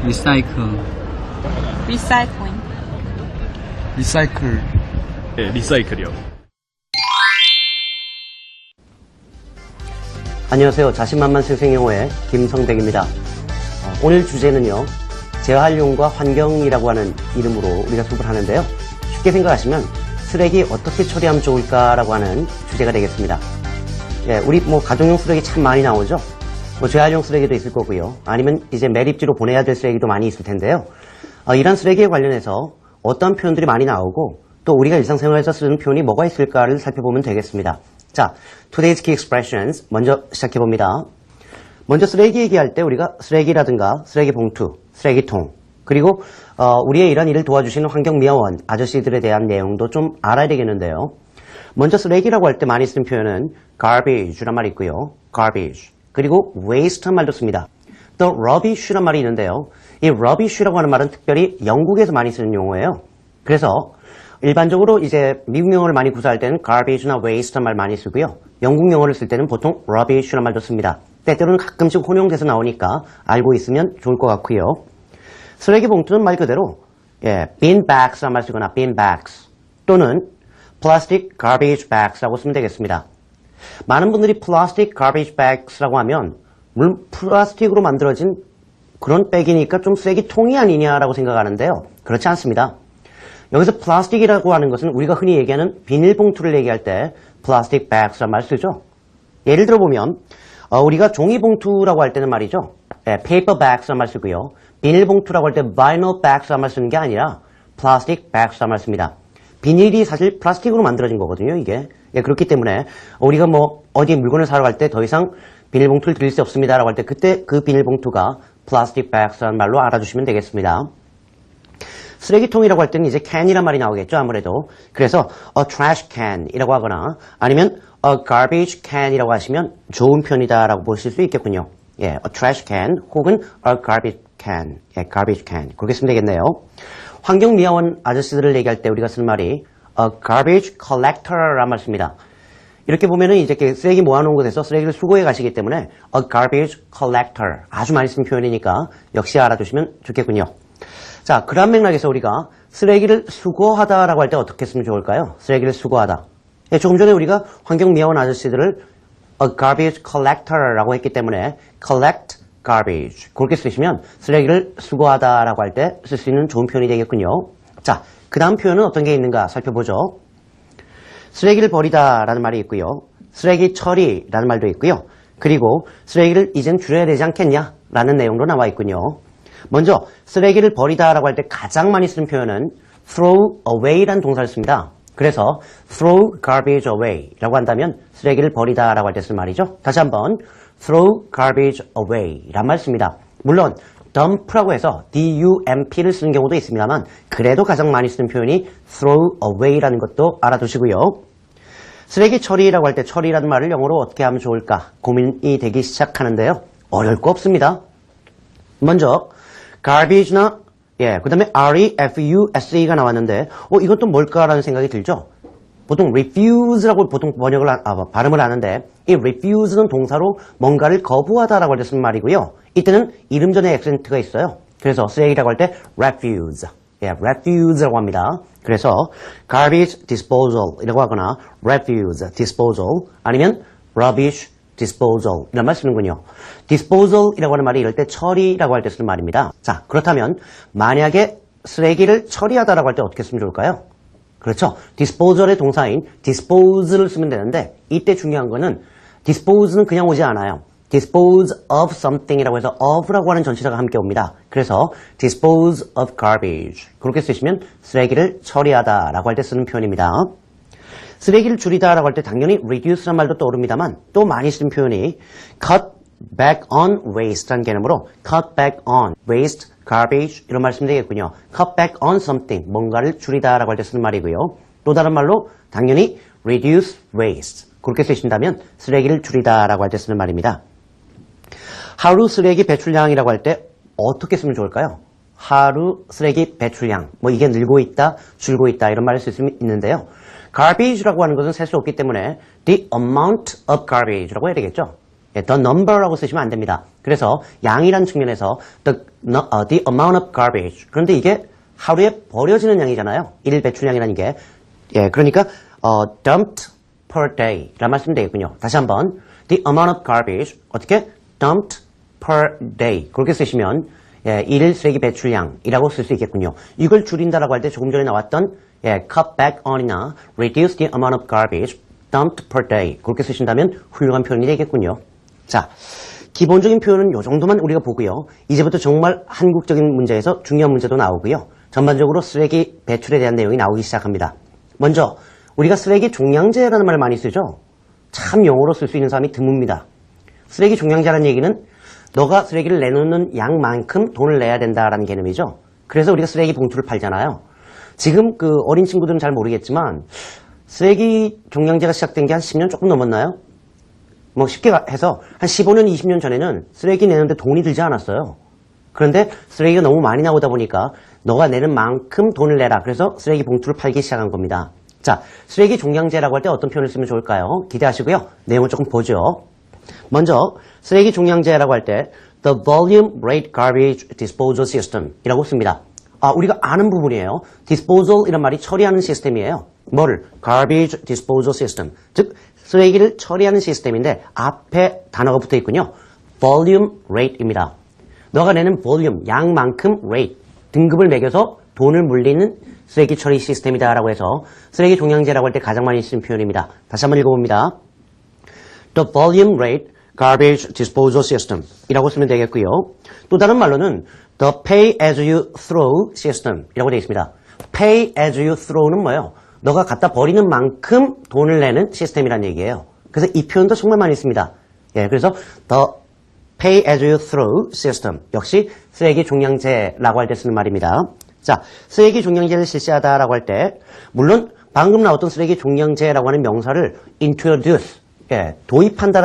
recycle, recycling, 리사이클. 네, 리사이클이요. 안녕하세요. 자신만만 생생영어의 김성백입니다. 오늘 주제는요, 재활용과 환경이라고 하는 이름으로 우리가 수업을 하는데요. 쉽게 생각하시면 쓰레기 어떻게 처리하면 좋을까라고 하는 주제가 되겠습니다. 예, 우리 가정용 쓰레기 참 많이 나오죠. 재활용 쓰레기도 있을 거고요. 아니면 이제 매립지로 보내야 될 쓰레기도 많이 있을 텐데요. 이런 쓰레기에 관련해서 어떤 표현들이 많이 나오고 또 우리가 일상생활에서 쓰는 표현이 뭐가 있을까를 살펴보면 되겠습니다. 자, today's key expressions 먼저 시작해봅니다. 먼저 쓰레기 얘기할 때 우리가 쓰레기라든가 쓰레기 봉투, 쓰레기통, 그리고 우리의 이런 일을 도와주시는 환경미화원 아저씨들에 대한 내용도 좀 알아야 되겠는데요. 먼저 쓰레기라고 할 때 많이 쓰는 표현은 garbage란 말이 있고요. garbage. 그리고 waste란 말도 씁니다. 또 rubbish란 말이 있는데요. 이 rubbish라고 하는 말은 특별히 영국에서 많이 쓰는 용어예요. 그래서 일반적으로 이제 미국 영어를 많이 구사할 때는 garbage나 waste란 말 많이 쓰고요. 영국 영어를 쓸 때는 보통 rubbish란 말도 씁니다. 때때로는 가끔씩 혼용돼서 나오니까 알고 있으면 좋을 것 같고요. 쓰레기 봉투는 말 그대로 bin bags란 말 쓰거나 bin bags 또는 plastic garbage bags라고 쓰면 되겠습니다. 많은 분들이 plastic garbage bags라고 하면 물론 플라스틱으로 만들어진 그런 백이니까 좀 쓰레기통이 아니냐라고 생각하는데요. 그렇지 않습니다. 여기서 플라스틱이라고 하는 것은 우리가 흔히 얘기하는 비닐봉투를 얘기할 때 plastic bags란 말 쓰죠. 예를 들어보면 우리가 종이봉투라고 할 때는 말이죠. paper bags란 말 쓰고요. 비닐봉투라고 할 때 vinyl bags란 말 쓰는 게 아니라 plastic bags란 말 씁니다. 비닐이 사실 플라스틱으로 만들어진 거거든요, 이게. 그렇기 때문에 우리가 어디에 물건을 사러 갈 때 더 이상 비닐봉투를 드릴 수 없습니다라고 할 때 그때 그 비닐봉투가 plastic bags라는 말로 알아주시면 되겠습니다. 쓰레기통이라고 할 때는 이제 can이란 말이 나오겠죠, 아무래도. 그래서 a trash can이라고 하거나 아니면 a garbage can이라고 하시면 좋은 편이다라고 보실 수 있겠군요. a trash can 혹은 a garbage can, garbage can. 그렇게 쓰면 되겠네요. 환경미화원 아저씨들을 얘기할 때 우리가 쓰는 말이 a garbage collector란 말 씁니다. 이렇게 보면은 이제 쓰레기 모아놓은 곳에서 쓰레기를 수거해 가시기 때문에 a garbage collector 아주 많이 쓰는 표현이니까 역시 알아두시면 좋겠군요. 자, 그런 맥락에서 우리가 쓰레기를 수거하다라고 할 때 어떻게 쓰면 좋을까요? 쓰레기를 수거하다. 조금 전에 우리가 환경미화원 아저씨들을 a garbage collector라고 했기 때문에 collect garbage 그렇게 쓰시면 쓰레기를 수거하다라고 할 때 쓸 수 있는 좋은 표현이 되겠군요. 자, 그 다음 표현은 어떤 게 있는가 살펴보죠. 쓰레기를 버리다라는 말이 있고요. 쓰레기 처리라는 말도 있고요. 그리고 쓰레기를 이젠 줄여야 되지 않겠냐라는 내용도 나와 있군요. 먼저 쓰레기를 버리다라고 할 때 가장 많이 쓰는 표현은 throw away라는 동사를 씁니다. 그래서 throw garbage away라고 한다면 쓰레기를 버리다라고 할 때 쓰는 말이죠. 다시 한번 throw garbage away란 말 씁니다. 물론 dump라고 해서 dump를 쓰는 경우도 있습니다만 그래도 가장 많이 쓰는 표현이 throw away라는 것도 알아두시고요. 쓰레기 처리라고 할 때 처리라는 말을 영어로 어떻게 하면 좋을까 고민이 되기 시작하는데요. 어려울 거 없습니다. 먼저 garbage나 그 다음에 refuse가 나왔는데 이것도 뭘까라는 생각이 들죠. 보통 refuse라고 보통 발음을 하는데 이 refuse는 동사로 뭔가를 거부하다라고 할 때 쓰는 말이고요. 이때는 이름 전에 액센트가 있어요. 그래서 쓰레기라고 할 때 refuse, refuse라고 합니다. 그래서 garbage disposal이라고 하거나 refuse disposal 아니면 rubbish disposal 이런 말 쓰는군요. disposal이라고 하는 말이 이럴 때 처리라고 할 때 쓰는 말입니다. 자, 그렇다면 만약에 쓰레기를 처리하다라고 할 때 어떻게 쓰면 좋을까요? 그렇죠. disposal의 동사인 dispose를 쓰면 되는데 이때 중요한 거는 dispose는 그냥 오지 않아요. dispose of something이라고 해서 of라고 하는 전치사가 함께 옵니다. 그래서 dispose of garbage 그렇게 쓰시면 쓰레기를 처리하다라고 할 때 쓰는 표현입니다. 쓰레기를 줄이다라고 할 때 당연히 reduce란 말도 떠오릅니다만 또 많이 쓰는 표현이 cut back on waste라는 개념으로 cut back on waste, garbage 이런 말 쓰면 되겠군요. cut back on something 뭔가를 줄이다라고 할 때 쓰는 말이고요. 또 다른 말로 당연히 reduce waste 그렇게 쓰신다면 쓰레기를 줄이다라고 할 때 쓰는 말입니다. 하루 쓰레기 배출량이라고 할 때 어떻게 쓰면 좋을까요? 하루 쓰레기 배출량 이게 늘고 있다, 줄고 있다 이런 말을 쓸 수 있는데요. garbage라고 하는 것은 셀 수 없기 때문에 the amount of garbage라고 해야 되겠죠. the number라고 쓰시면 안 됩니다. 그래서 양이란 측면에서 the amount of garbage. 그런데 이게 하루에 버려지는 양이잖아요. 일일 배출량이라는 게. 예, 그러니까 dumped per day 라는 말씀 되겠군요. 다시 한번 the amount of garbage 어떻게 dumped per day 그렇게 쓰시면 예, 일일 쓰레기 배출량이라고 쓸 수 있겠군요. 이걸 줄인다라고 할 때 조금 전에 나왔던 예, cut back on이나 reduce the amount of garbage dumped per day 그렇게 쓰신다면 훌륭한 표현이 되겠군요. 자, 기본적인 표현은 이 정도만 우리가 보고요. 이제부터 정말 한국적인 문제에서 중요한 문제도 나오고요. 전반적으로 쓰레기 배출에 대한 내용이 나오기 시작합니다. 먼저 우리가 쓰레기 종량제라는 말을 많이 쓰죠. 참 영어로 쓸 수 있는 사람이 드뭅니다. 쓰레기 종량제라는 얘기는 너가 쓰레기를 내놓는 양만큼 돈을 내야 된다라는 개념이죠. 그래서 우리가 쓰레기 봉투를 팔잖아요. 지금 그 어린 친구들은 잘 모르겠지만 쓰레기 종량제가 시작된 게 한 10년 조금 넘었나요? 뭐 쉽게 해서 한 15년, 20년 전에는 쓰레기 내는데 돈이 들지 않았어요. 그런데 쓰레기가 너무 많이 나오다 보니까 너가 내는 만큼 돈을 내라. 그래서 쓰레기 봉투를 팔기 시작한 겁니다. 자, 쓰레기 종량제라고 할 때 어떤 표현을 쓰면 좋을까요? 기대하시고요. 내용을 조금 보죠. 먼저 쓰레기 종량제라고 할 때 The Volume Rate Garbage Disposal System 이라고 씁니다. 우리가 아는 부분이에요. Disposal 이란 말이 처리하는 시스템이에요. 뭐를? Garbage Disposal System. 즉 쓰레기를 처리하는 시스템인데 앞에 단어가 붙어 있군요. Volume Rate입니다. 너가 내는 volume, 양만큼 rate, 등급을 매겨서 돈을 물리는 쓰레기 처리 시스템이다라고 해서 쓰레기 종량제라고 할 때 가장 많이 쓰는 표현입니다. 다시 한번 읽어봅니다. The Volume Rate Garbage Disposal System 이라고 쓰면 되겠고요. 또 다른 말로는 The Pay As You Throw System 이라고 되어 있습니다. Pay As You Throw는 뭐예요? 너가 갖다 버리는 만큼 돈을 내는 시스템이라는 얘기예요. 그래서 이 표현도 정말 많이 씁니다. 예, 그래서 The Pay As You Throw System 역시 쓰레기 종량제라고 할 때 쓰는 말입니다. 자, 쓰레기 종량제를 실시하다라고 할 때 물론 방금 나왔던 쓰레기 종량제라고 하는 명사를 introduce, 예, 도입한다라는